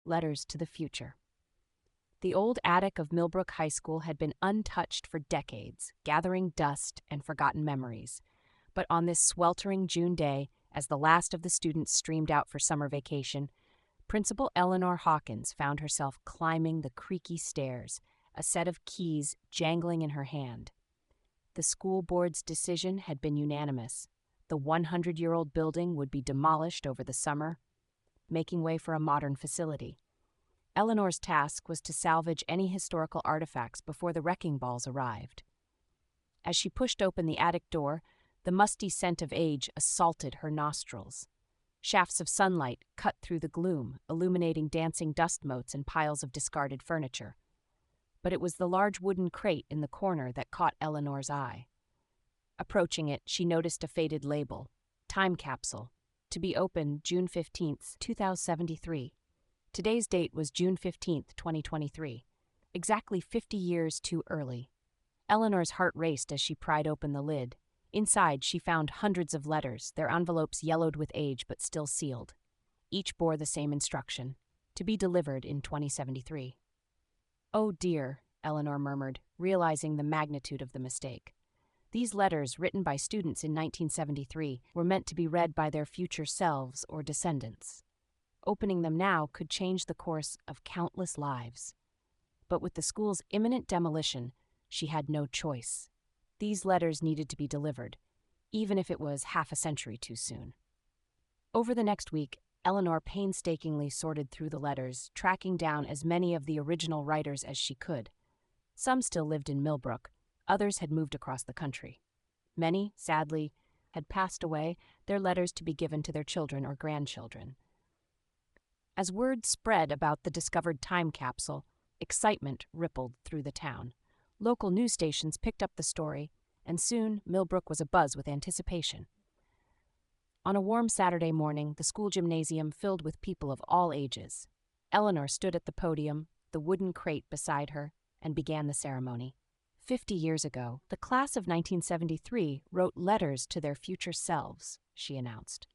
Letters to the Future. The old attic of Millbrook High School had been untouched for decades, gathering dust and forgotten memories. But on this sweltering June day, as the last of the students streamed out for summer vacation, Principal Eleanor Hawkins found herself climbing the creaky stairs, a set of keys jangling in her hand. The school board's decision had been unanimous. The 100-year-old building would be demolished over the summer, making way for a modern facility. Eleanor's task was to salvage any historical artifacts before the wrecking balls arrived. As she pushed open the attic door, the musty scent of age assaulted her nostrils. Shafts of sunlight cut through the gloom, illuminating dancing dust motes and piles of discarded furniture. But it was the large wooden crate in the corner that caught Eleanor's eye. Approaching it, she noticed a faded label, Time Capsule, to be opened June 15, 2073. Today's date was June 15, 2023, exactly 50 years too early. Eleanor's heart raced as she pried open the lid. Inside, she found hundreds of letters, their envelopes yellowed with age but still sealed. Each bore the same instruction, to be delivered in 2073. "Oh dear," Eleanor murmured, realizing the magnitude of the mistake. These letters, written by students in 1973, were meant to be read by their future selves or descendants. Opening them now could change the course of countless lives. But with the school's imminent demolition, she had no choice. These letters needed to be delivered, even if it was half a century too soon. Over the next week, Eleanor painstakingly sorted through the letters, tracking down as many of the original writers as she could. Some still lived in Millbrook, others had moved across the country. Many, sadly, had passed away, their letters to be given to their children or grandchildren. As word spread about the discovered time capsule, excitement rippled through the town. Local news stations picked up the story, and soon Millbrook was abuzz with anticipation. On a warm Saturday morning, the school gymnasium filled with people of all ages. Eleanor stood at the podium, the wooden crate beside her, and began the ceremony. 50 years ago, the class of 1973 wrote letters to their future selves, she announced.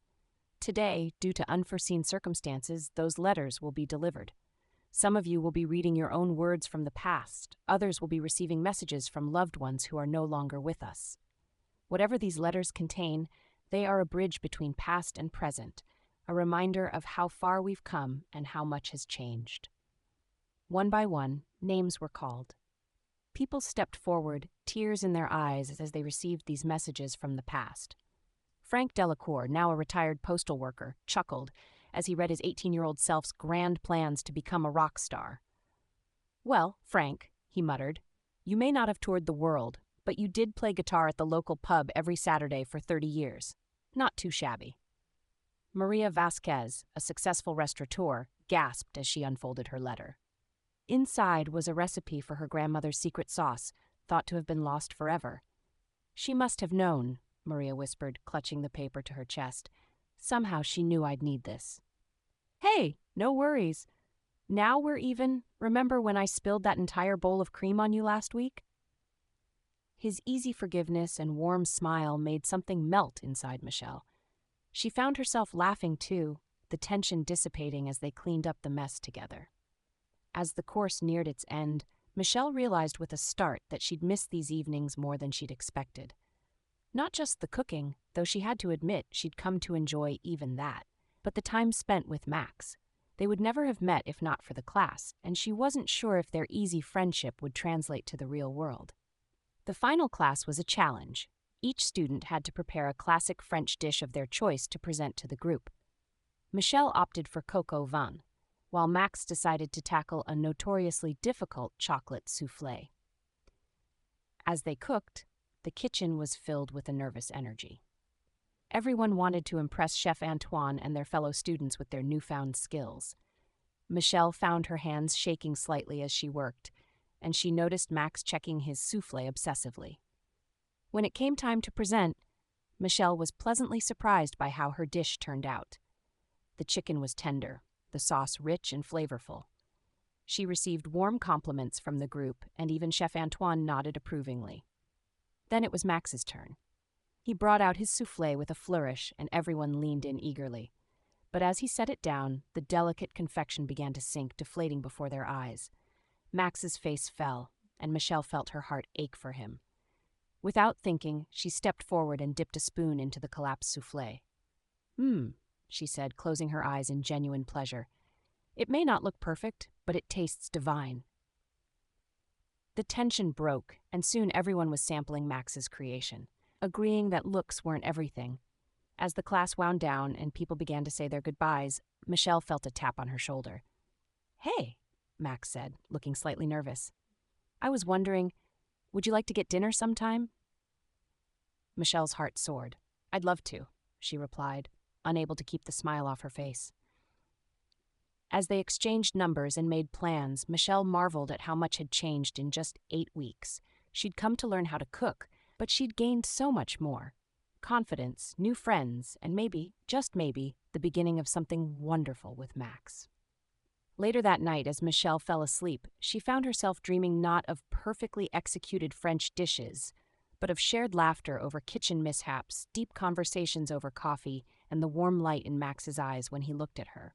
Today, due to unforeseen circumstances, those letters will be delivered. Some of you will be reading your own words from the past. Others will be receiving messages from loved ones who are no longer with us. Whatever these letters contain, they are a bridge between past and present, a reminder of how far we've come and how much has changed. One by one, names were called. People stepped forward, tears in their eyes as they received these messages from the past. Frank Delacour, now a retired postal worker, chuckled as he read his 18-year-old self's grand plans to become a rock star. "Well, Frank," he muttered, "you may not have toured the world, but you did play guitar at the local pub every Saturday for 30 years. Not too shabby." Maria Vasquez, a successful restaurateur, gasped as she unfolded her letter. Inside was a recipe for her grandmother's secret sauce, thought to have been lost forever. "She must have known," Maria whispered, clutching the paper to her chest. "Somehow she knew I'd need this." "Hey, no worries. Now we're even. Remember when I spilled that entire bowl of cream on you last week?" His easy forgiveness and warm smile made something melt inside Michelle. She found herself laughing too, the tension dissipating as they cleaned up the mess together. As the course neared its end, Michelle realized with a start that she'd missed these evenings more than she'd expected. Not just the cooking, though she had to admit she'd come to enjoy even that, but the time spent with Max. They would never have met if not for the class, and she wasn't sure if their easy friendship would translate to the real world. The final class was a challenge. Each student had to prepare a classic French dish of their choice to present to the group. Michelle opted for coq au vin, while Max decided to tackle a notoriously difficult chocolate soufflé. As they cooked, the kitchen was filled with a nervous energy. Everyone wanted to impress Chef Antoine and their fellow students with their newfound skills. Michelle found her hands shaking slightly as she worked, and she noticed Max checking his soufflé obsessively. When it came time to present, Michelle was pleasantly surprised by how her dish turned out. The chicken was tender, the sauce rich and flavorful. She received warm compliments from the group, and even Chef Antoine nodded approvingly. Then it was Max's turn. He brought out his soufflé with a flourish, and everyone leaned in eagerly. But as he set it down, the delicate confection began to sink, deflating before their eyes. Max's face fell, and Michelle felt her heart ache for him. Without thinking, she stepped forward and dipped a spoon into the collapsed soufflé. She said, closing her eyes in genuine pleasure. It may not look perfect, but it tastes divine. The tension broke, and soon everyone was sampling Max's creation, agreeing that looks weren't everything. As the class wound down and people began to say their goodbyes, Michelle felt a tap on her shoulder. "Hey," Max said, looking slightly nervous. "I was wondering, would you like to get dinner sometime?" Michelle's heart soared. "I'd love to," she replied, unable to keep the smile off her face. As they exchanged numbers and made plans, Michelle marveled at how much had changed in just 8 weeks. She'd come to learn how to cook, but she'd gained so much more. Confidence, new friends, and maybe, just maybe, the beginning of something wonderful with Max. Later that night, as Michelle fell asleep, she found herself dreaming not of perfectly executed French dishes, but of shared laughter over kitchen mishaps, deep conversations over coffee, and the warm light in Max's eyes when he looked at her.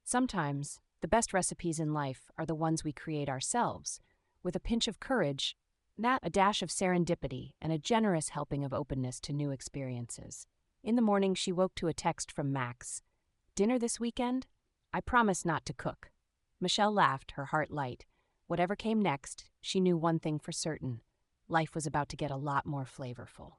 Sometimes, the best recipes in life are the ones we create ourselves, with a pinch of courage, a dash of serendipity, and a generous helping of openness to new experiences. In the morning, she woke to a text from Max. "Dinner this weekend? I promise not to cook." Michelle laughed, her heart light. Whatever came next, she knew one thing for certain. Life was about to get a lot more flavorful.